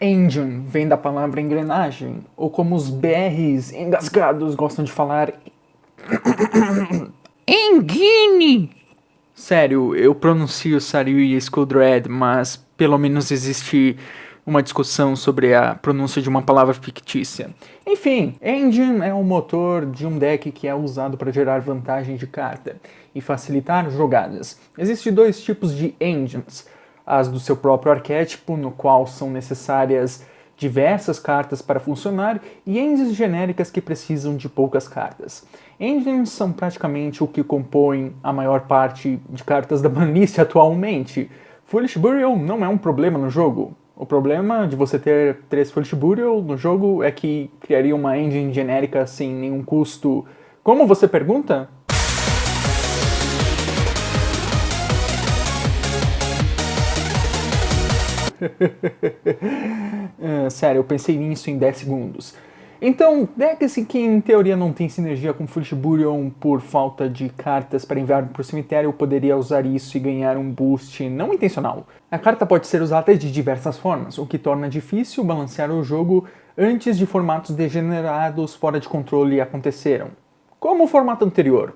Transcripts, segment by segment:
Engine vem da palavra engrenagem, ou como os BRs engasgados gostam de falar, engine! Sério, eu pronuncio Saryu e Skuldred, mas pelo menos existe uma discussão sobre a pronúncia de uma palavra fictícia. Enfim, Engine é o motor de um deck que é usado para gerar vantagem de carta e facilitar jogadas. Existem dois tipos de Engines: as do seu próprio arquétipo, no qual são necessárias diversas cartas para funcionar, e engines genéricas que precisam de poucas cartas. Engines são praticamente o que compõe a maior parte de cartas da banlist atualmente. Foolish Burial não é um problema no jogo. O problema de você ter 3 Foolish Burial no jogo é que criaria uma engine genérica sem nenhum custo. Como você pergunta? Sério, eu pensei nisso em 10 segundos. Então, decks que em teoria não tem sinergia com Foolish Burial por falta de cartas para enviar para o cemitério, poderia usar isso e ganhar um boost não intencional. A carta pode ser usada de diversas formas, o que torna difícil balancear o jogo antes de formatos degenerados fora de controle aconteceram. Como o formato anterior,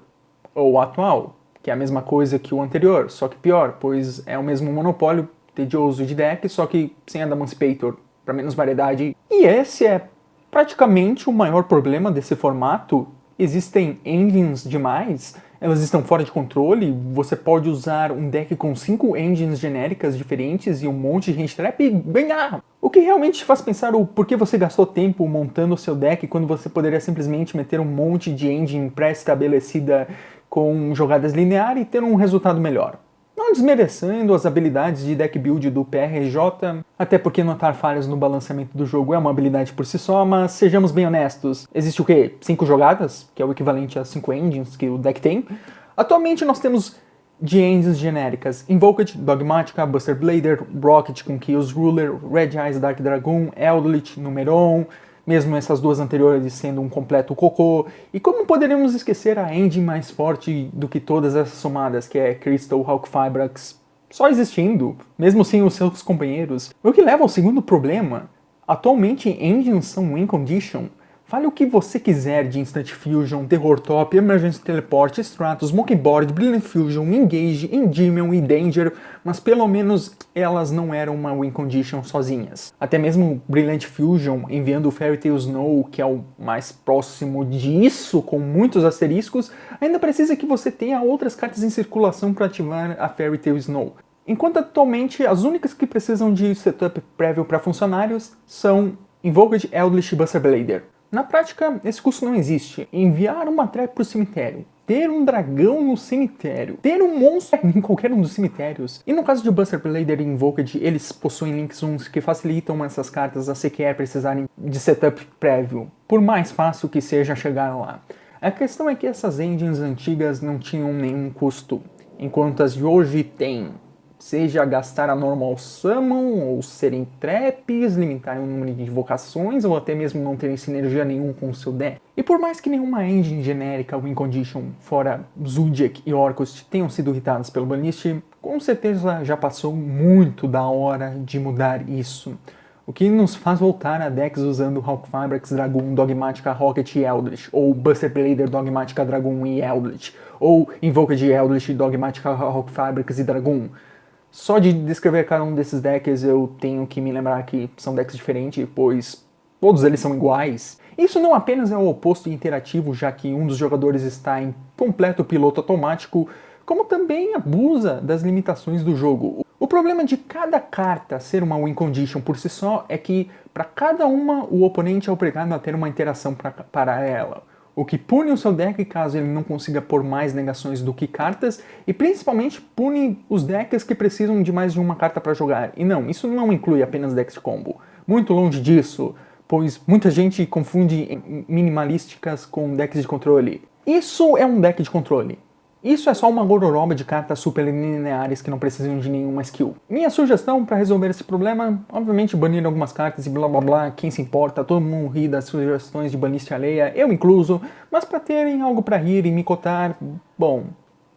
ou o atual, que é a mesma coisa que o anterior, só que pior, pois é o mesmo monopólio tedioso de deck, só que sem Adamantipator, para menos variedade. E esse é praticamente o maior problema desse formato. Existem engines demais, elas estão fora de controle, você pode usar um deck com 5 engines genéricas diferentes e um monte de hand trap e ganhar! O que realmente te faz pensar o porquê você gastou tempo montando o seu deck quando você poderia simplesmente meter um monte de engine pré-estabelecida com jogadas lineares e ter um resultado melhor. Não desmerecendo as habilidades de deck build do PRJ, até porque notar falhas no balanceamento do jogo é uma habilidade por si só, mas sejamos bem honestos, existe o quê? 5 jogadas, que é o equivalente a 5 engines que o deck tem. Atualmente nós temos de engines genéricas Invoked, Dogmatica, Buster Blader, Rocket com Chaos Ruler, Red Eyes Dark Dragoon, Eldritch, Numeron, mesmo essas duas anteriores sendo um completo cocô. E como poderíamos esquecer a engine mais forte do que todas essas somadas, que é Crystal Hulk Fibrax, só existindo, mesmo sem os seus companheiros. O que leva ao segundo problema. Atualmente engines são win condition. Fale o que você quiser de Instant Fusion, Terror Top, Emergency Teleport, Stratos, Monkeyboard, Brilliant Fusion, Engage, Endymion e Danger, mas pelo menos elas não eram uma win condition sozinhas. Até mesmo Brilliant Fusion, enviando o Fairy Tail Snow, que é o mais próximo disso, com muitos asteriscos, ainda precisa que você tenha outras cartas em circulação para ativar a Fairy Tail Snow. Enquanto atualmente as únicas que precisam de setup prévio para funcionários são Invoked, Eldritch e Buster Blader. Na prática, esse custo não existe. Enviar uma trap para o cemitério, ter um dragão no cemitério, ter um monstro em qualquer um dos cemitérios. E no caso de Buster Blader e Invoked, eles possuem links 1 que facilitam essas cartas a sequer precisarem de setup prévio, por mais fácil que seja chegar lá. A questão é que essas engines antigas não tinham nenhum custo, enquanto as de hoje têm. Seja gastar a normal summon, ou serem traps, limitarem o número de invocações, ou até mesmo não terem sinergia nenhum com o seu deck. E por mais que nenhuma engine genérica win condition, fora Zodiac e Orcust, tenham sido irritadas pelo banlist, com certeza já passou muito da hora de mudar isso. O que nos faz voltar a decks usando Hulk Fibrax, Dragoon, Dogmatica, Rocket e Eldritch, ou Buster Blader, Dogmatica, Dragoon e Eldritch, ou Invoked Eldritch, Dogmatica, Hulk Fibrax e Dragoon. Só de descrever cada um desses decks eu tenho que me lembrar que são decks diferentes, pois todos eles são iguais. Isso não apenas é o oposto de interativo, já que um dos jogadores está em completo piloto automático, como também abusa das limitações do jogo. O problema de cada carta ser uma win condition por si só é que, para cada uma, o oponente é obrigado a ter uma interação para ela, o que pune o seu deck caso ele não consiga pôr mais negações do que cartas, e principalmente pune os decks que precisam de mais de uma carta para jogar. E não, isso não inclui apenas decks de combo. Muito longe disso, pois muita gente confunde minimalísticas com decks de controle. Isso é um deck de controle. Isso é só uma gororoba de cartas super lineares que não precisam de nenhuma skill. Minha sugestão para resolver esse problema, obviamente banir algumas cartas e blá blá blá, quem se importa, todo mundo ri das sugestões de banlist alheia, eu incluso, mas para terem algo para rir e me cotar, bom,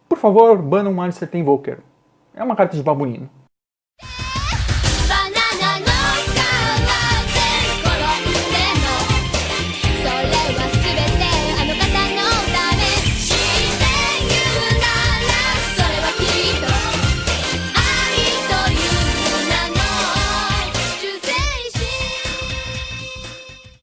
por favor, banam um Alistair Invoker. É uma carta de babuíno.